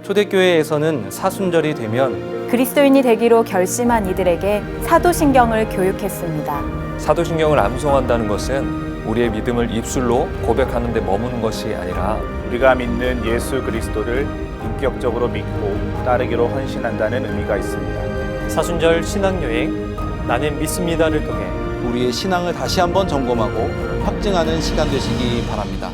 초대교회에서는 사순절이 되면 그리스도인이 되기로 결심한 이들에게 사도신경을 교육했습니다. 사도신경을 암송한다는 것은 우리의 믿음을 입술로 고백하는 데 머무는 것이 아니라 우리가 믿는 예수 그리스도를 인격적으로 믿고 따르기로 헌신한다는 의미가 있습니다. 사순절 신앙여행 나는 믿습니다를 통해 우리의 신앙을 다시 한번 점검하고 확증하는 시간 되시기 바랍니다.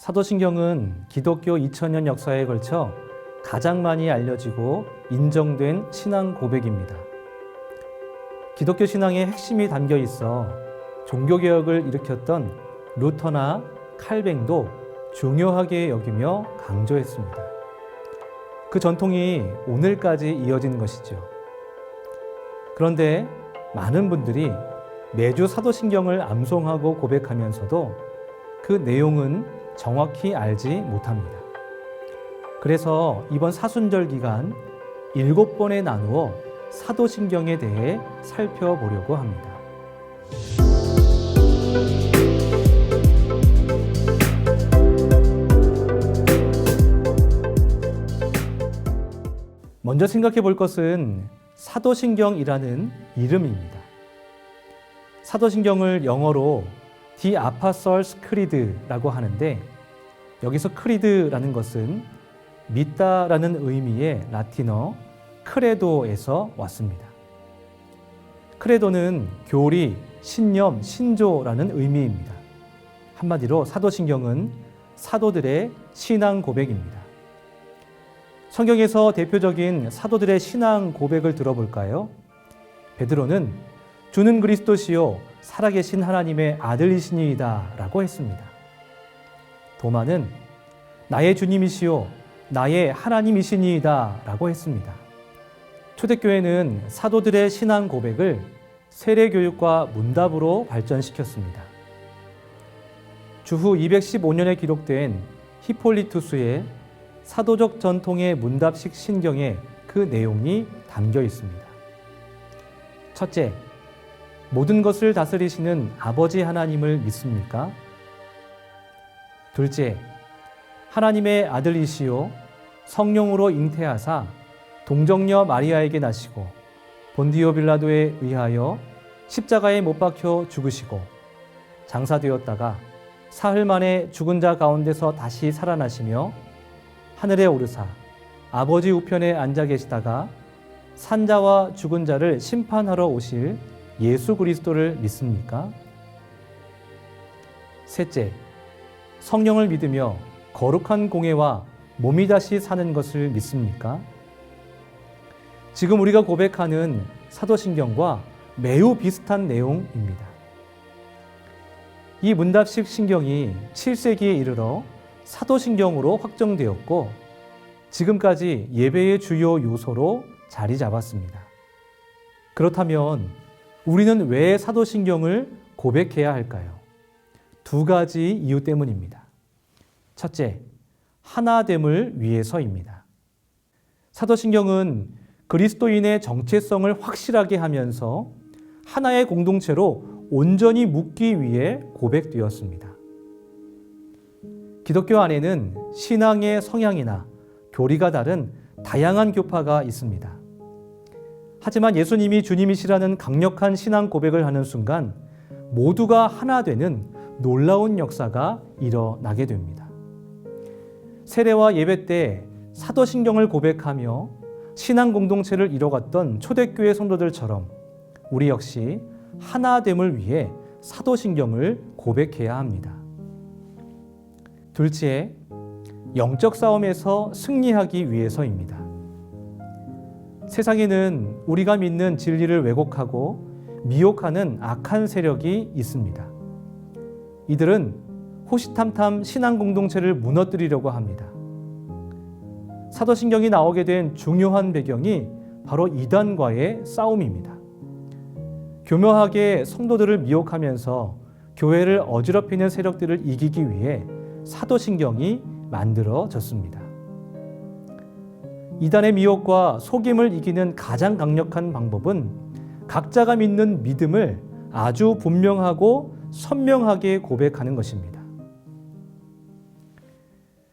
사도신경은 기독교 2000년 역사에 걸쳐 가장 많이 알려지고 인정된 신앙 고백입니다. 기독교 신앙의 핵심이 담겨 있어 종교개혁을 일으켰던 루터나 칼뱅도 중요하게 여기며 강조했습니다. 그 전통이 오늘까지 이어진 것이죠. 그런데 많은 분들이 매주 사도신경을 암송하고 고백하면서도 그 내용은 정확히 알지 못합니다. 그래서 이번 사순절 기간 7번에 나누어 사도신경에 대해 살펴보려고 합니다. 먼저 생각해 볼 것은 사도신경이라는 이름입니다. 사도신경을 영어로 The Apostles' Creed라고 하는데 여기서 크리드라는 것은 믿다라는 의미의 라틴어 크레도에서 왔습니다. 크레도는 교리, 신념, 신조라는 의미입니다. 한마디로 사도신경은 사도들의 신앙 고백입니다. 성경에서 대표적인 사도들의 신앙 고백을 들어볼까요? 베드로는 주는 그리스도시요 살아계신 하나님의 아들이시니이다 라고 했습니다. 도마는 나의 주님이시요 나의 하나님이시니이다 라고 했습니다. 초대교회는 사도들의 신앙 고백을 세례교육과 문답으로 발전시켰습니다. 주후 215년에 기록된 히폴리투스의 사도적 전통의 문답식 신경에 그 내용이 담겨 있습니다. 첫째, 모든 것을 다스리시는 아버지 하나님을 믿습니까? 둘째, 하나님의 아들이시요 성령으로 잉태하사 동정녀 마리아에게 나시고 본디오 빌라도에 의하여 십자가에 못 박혀 죽으시고 장사되었다가 사흘 만에 죽은 자 가운데서 다시 살아나시며 하늘에 오르사 아버지 우편에 앉아 계시다가 산자와 죽은 자를 심판하러 오실 예수 그리스도를 믿습니까? 셋째, 성령을 믿으며 거룩한 공예와 몸이 다시 사는 것을 믿습니까? 지금 우리가 고백하는 사도신경과 매우 비슷한 내용입니다. 이 문답식 신경이 7세기에 이르러 사도신경으로 확정되었고 지금까지 예배의 주요 요소로 자리 잡았습니다. 그렇다면 우리는 왜 사도신경을 고백해야 할까요? 두 가지 이유 때문입니다. 첫째, 하나됨을 위해서입니다. 사도신경은 그리스도인의 정체성을 확실하게 하면서 하나의 공동체로 온전히 묶기 위해 고백되었습니다. 기독교 안에는 신앙의 성향이나 교리가 다른 다양한 교파가 있습니다. 하지만 예수님이 주님이시라는 강력한 신앙 고백을 하는 순간 모두가 하나 되는 놀라운 역사가 일어나게 됩니다. 세례와 예배 때 사도신경을 고백하며 신앙 공동체를 이뤄갔던 초대교회 성도들처럼 우리 역시 하나됨을 위해 사도신경을 고백해야 합니다. 둘째, 영적 싸움에서 승리하기 위해서입니다. 세상에는 우리가 믿는 진리를 왜곡하고 미혹하는 악한 세력이 있습니다. 이들은 호시탐탐 신앙 공동체를 무너뜨리려고 합니다. 사도신경이 나오게 된 중요한 배경이 바로 이단과의 싸움입니다. 교묘하게 성도들을 미혹하면서 교회를 어지럽히는 세력들을 이기기 위해 사도신경이 만들어졌습니다. 이단의 미혹과 속임을 이기는 가장 강력한 방법은 각자가 믿는 믿음을 아주 분명하고 선명하게 고백하는 것입니다.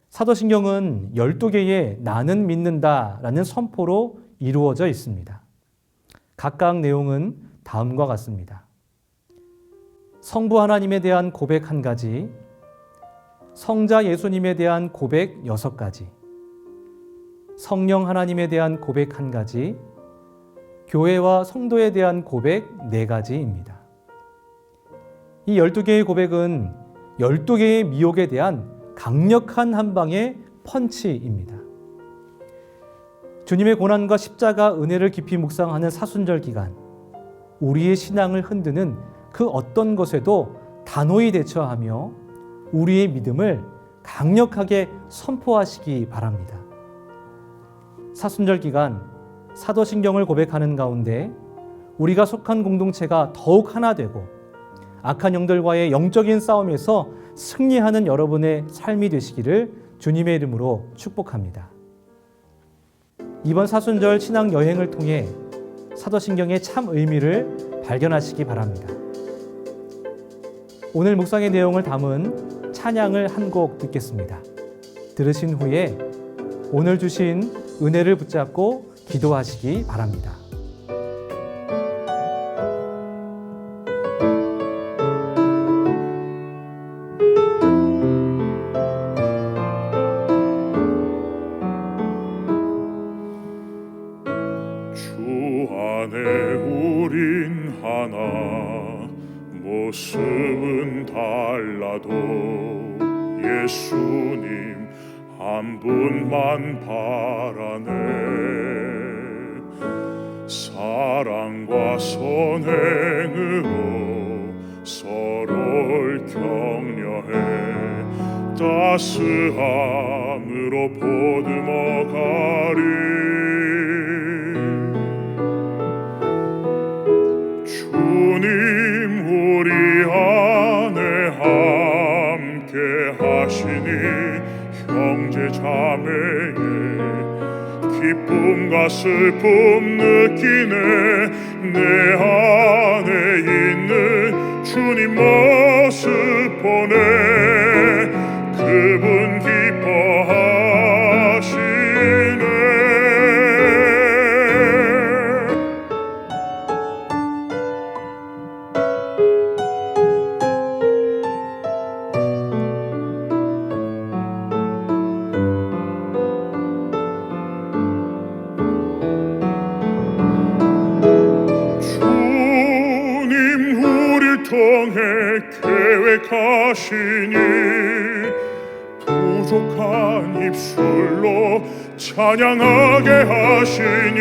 사도신경은 12개의 나는 믿는다라는 선포로 이루어져 있습니다. 각각 내용은 다음과 같습니다. 성부 하나님에 대한 고백 1가지, 성자 예수님에 대한 고백 6가지, 성령 하나님에 대한 고백 1가지, 교회와 성도에 대한 고백 4가지입니다. 이 12개의 고백은 12개의 미혹에 대한 강력한 한 방의 펀치입니다. 주님의 고난과 십자가 은혜를 깊이 묵상하는 사순절 기간, 우리의 신앙을 흔드는 그 어떤 것에도 단호히 대처하며 우리의 믿음을 강력하게 선포하시기 바랍니다. 사순절 기간 사도신경을 고백하는 가운데 우리가 속한 공동체가 더욱 하나 되고 악한 영들과의 영적인 싸움에서 승리하는 여러분의 삶이 되시기를 주님의 이름으로 축복합니다. 이번 사순절 신앙 여행을 통해 사도신경의 참 의미를 발견하시기 바랍니다. 오늘 묵상의 내용을 담은 찬양을 한 곡 듣겠습니다. 들으신 후에 오늘 주신 은혜를 붙잡고 기도하시기 바랍니다. 주 안에 우린 하나, 모습은 달라도 예수님 한 분만 바라네. 사랑과 선행으로 서로를 격려해 따스함으로 보듬어가리. 주님 우리 안에 함께 하시니 형제 자매의 기쁨과 슬픔 느끼네. 내 안에 있는 주님 모습 보네. 그분 기뻐하시네. 통해 계획하시니 부족한 입술로 찬양하게 하시니